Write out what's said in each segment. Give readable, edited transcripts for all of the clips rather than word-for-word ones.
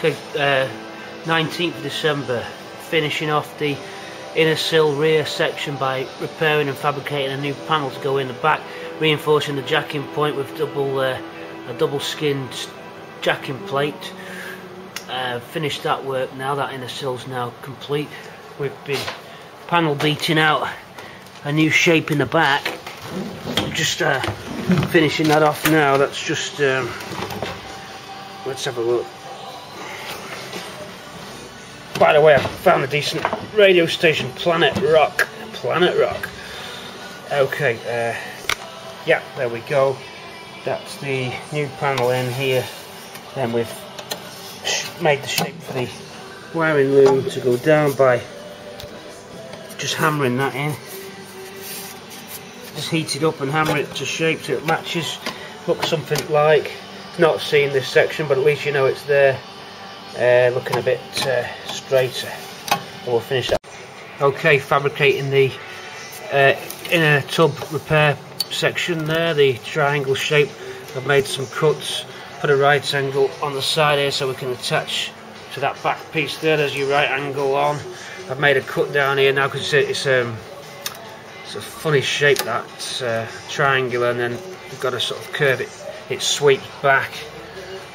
Okay, 19th of December, finishing off the inner sill rear section by repairing and fabricating a new panel to go in the back, reinforcing the jacking point with a double skinned jacking plate. Finished that work now. That inner sill's now complete. We've been panel beating out a new shape in the back. Just finishing that off now. That's just let's have a look. By the way, I found a decent radio station, Planet Rock. Okay, yeah, there we go. That's the new panel in here. Then we've made the shape for the wiring loom to go down by just hammering that in. Just heat it up and hammer it to shape so it matches. Looks something like, not seen this section, but at least you know it's there. Looking a bit straighter. We'll finish that. Okay, fabricating the inner tub repair section there, the triangle shape. I've made some cuts, put a right angle on the side here so we can attach to that back piece there. There's your right angle on. I've made a cut down here now because it's a funny shape, that's triangular, and then you've got to sort of curve it. It sweeps back.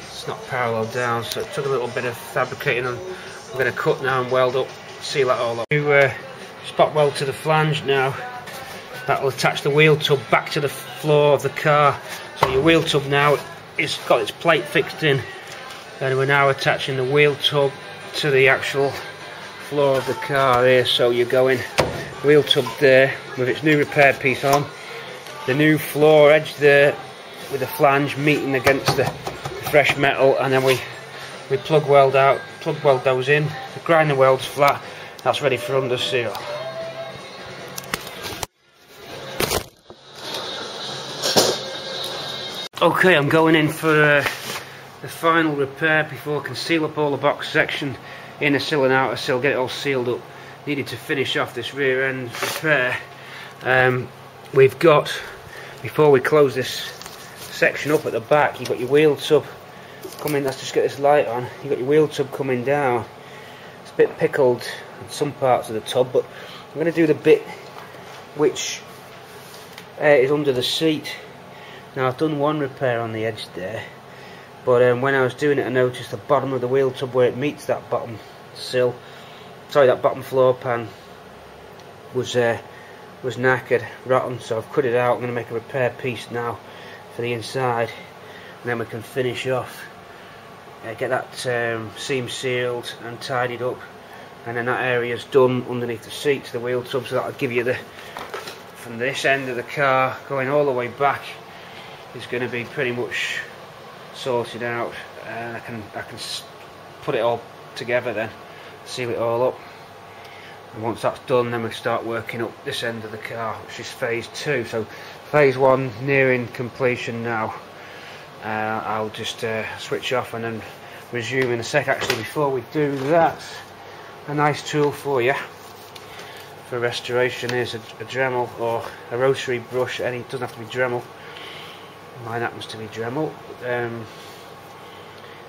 It's not parallel down, so it took a little bit of fabricating, and I'm going to cut now and weld up, seal that all up. Do spot weld to the flange now. That will attach the wheel tub back to the floor of the car. So your wheel tub now is got its plate fixed in, and we're now attaching the wheel tub to the actual floor of the car here. So you're going wheel tub there with its new repair piece on, the new floor edge there with the flange meeting against the fresh metal, and then we plug weld those in, grind the welds flat. That's ready for underseal. Okay, I'm going in for the final repair before I can seal up all the box section, inner sill and outer sill, get it all sealed up. Needed to finish off this rear end repair. We've got, before we close this section up at the back, you've got your wheel tub coming. Let's just get this light on. You've got your wheel tub coming down. It's a bit pickled in some parts of the tub, but I'm going to do the bit which is under the seat. Now I've done one repair on the edge there, but when I was doing it I noticed the bottom of the wheel tub where it meets that bottom sill, sorry, that bottom floor pan was knackered, rotten, so I've cut it out. I'm going to make a repair piece now for the inside, and then we can finish off, get that seam sealed and tidied up, and then that area's done underneath the seat to the wheel tub, so that'll give you the, from this end of the car going all the way back, is going to be pretty much sorted out, and I can put it all together then, seal it all up, and once that's done then we start working up this end of the car, which is phase 2. So phase 1 nearing completion now. I'll just switch off and then resume in a sec. Actually, before we do that, a nice tool for you for restoration is a Dremel or a rotary brush. It doesn't have to be Dremel. Mine happens to be Dremel.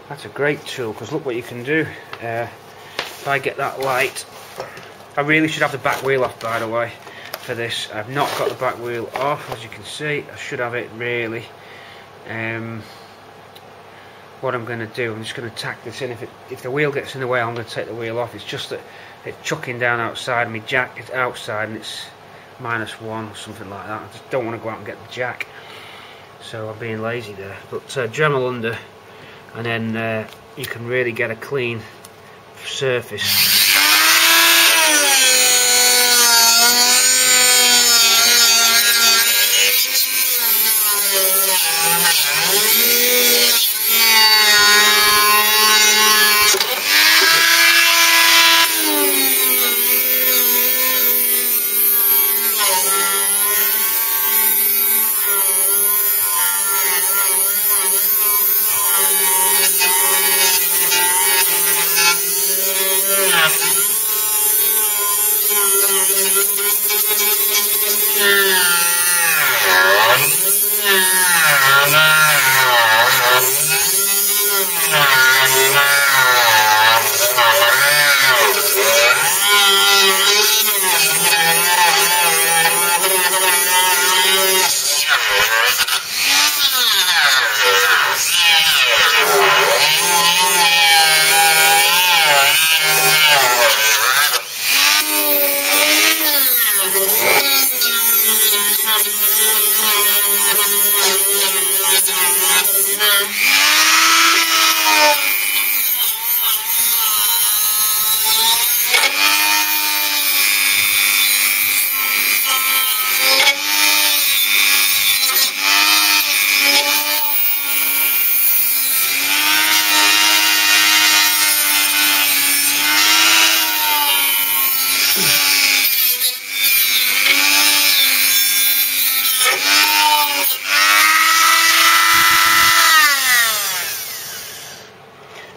That's a great tool because look what you can do. If I get that light, I really should have the back wheel off, by the way, for this. I've not got the back wheel off, as you can see. I should have it really. What I'm going to do, I'm just going to tack this in. If the wheel gets in the way, I'm going to take the wheel off. It's just that it's chucking down outside, and my jack is outside, and it's -1 or something like that. I just don't want to go out and get the jack, so I'm being lazy there. But Dremel under, and then you can really get a clean surface.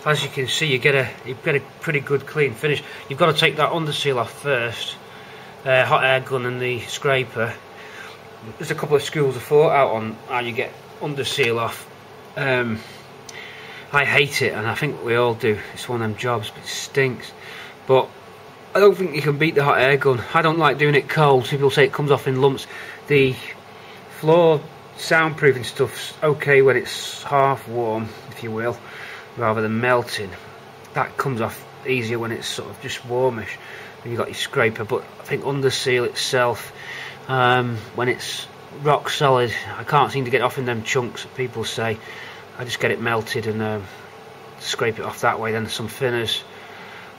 as you can see, you get a pretty good clean finish. You've got to take that underseal off first, hot air gun and the scraper. There's a couple of schools of thought out on how you get underseal off. I hate it, and I think we all do. It's one of them jobs, but it stinks. But I don't think you can beat the hot air gun. I don't like doing it cold. People say it comes off in lumps. The floor soundproofing stuff's okay when it's half warm, if you will, rather than melting. That comes off easier when it's sort of just warmish when you've got your scraper. But I think underseal itself, when it's rock solid, I can't seem to get off in them chunks that people say. I just get it melted and scrape it off that way. Then some thinners,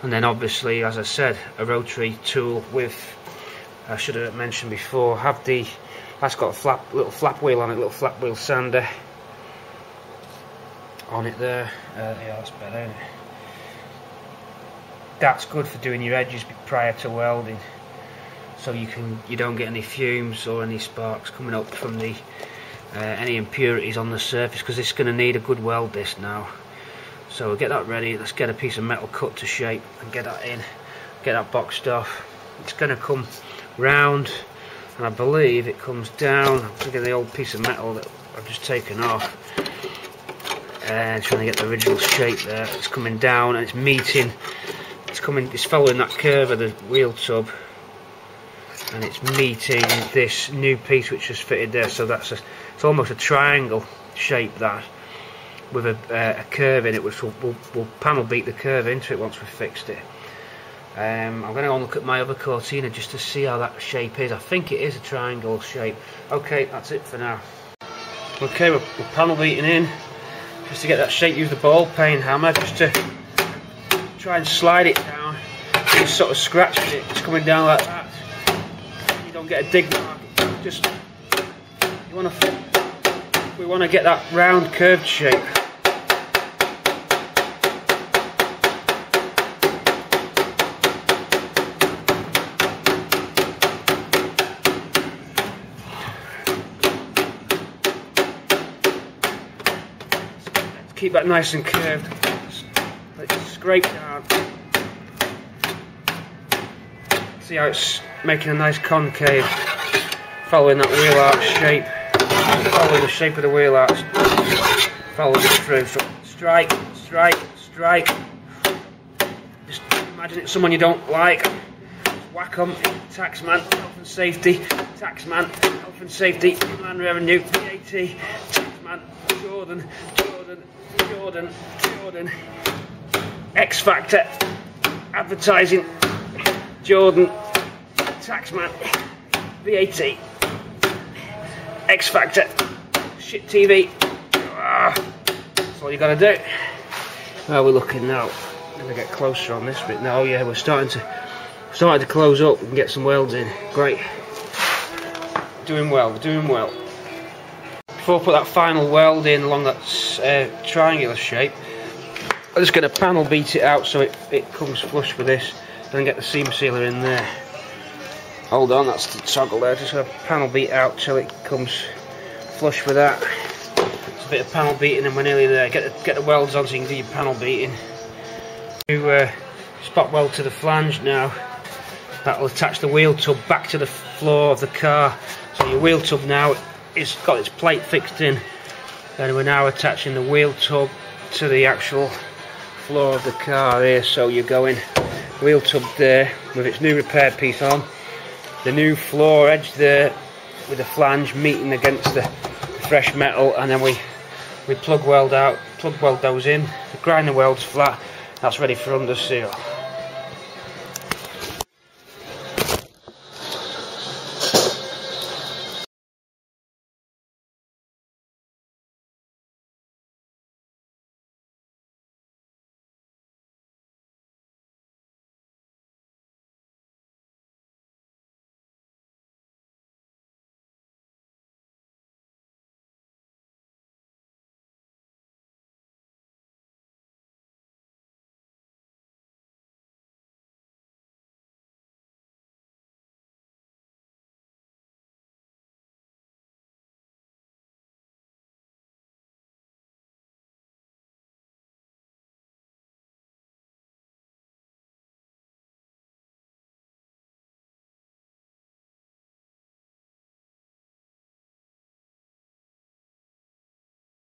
and then obviously, as I said, a rotary tool with, I should have mentioned before, that's got a little flap wheel on it, little flap wheel sander on it there. Yeah, that's better, isn't it? That's good for doing your edges prior to welding, so you don't get any fumes or any sparks coming up from the any impurities on the surface, because it's going to need a good weld this now. So we'll get that ready. Let's get a piece of metal cut to shape and get that in, get that boxed off. It's going to come round, and I believe it comes down. Look at the old piece of metal that I've just taken off, and trying to get the original shape there. It's coming down and it's meeting. It's following that curve of the wheel tub, and it's meeting this new piece which is fitted there. So it's almost a triangle shape, that, with a curve in it, which will panel beat the curve into it once we've fixed it. I'm going to go and look at my other Cortina just to see how that shape is. I think it is a triangle shape. Okay, that's it for now. Okay, we're panel beating in just to get that shape. Use the ball peen hammer just to try and slide it down. Just sort of scratch it. It's coming down like that. You don't get a dig mark. Just we want to get that round curved shape. Keep that nice and curved. Let's scrape down. See how it's making a nice concave, following that wheel arch shape. Following the shape of the wheel arch, follow it through. So strike, strike, strike. Just imagine it's someone you don't like. Just whack them. Taxman, health and safety. Taxman, health and safety. Inland revenue, VAT. Taxman, Jordan, Jordan, Jordan, Jordan. X Factor, advertising, Jordan, Taxman, VAT. X Factor, shit TV. That's all you gotta do. How are we looking now? I'm gonna get closer on this bit now. Yeah, we're starting to close up and get some welds in. Great. Doing well, doing well. Before I put that final weld in along that triangular shape, I'm just gonna panel beat it out so it comes flush with this, and get the seam sealer in there. Hold on, that's the toggle there. Just gonna panel beat out till it comes flush with that. It's a bit of panel beating and we're nearly there. Get the welds on so you can do your panel beating. Do spot weld to the flange now. That'll attach the wheel tub back to the floor of the car. So your wheel tub now is got its plate fixed in, and we're now attaching the wheel tub to the actual floor of the car here. So you're going wheel tub there with its new repair piece on. The new floor edge there with the flange meeting against the fresh metal, and then we plug weld those in, grind the welds flat. That's ready for underseal.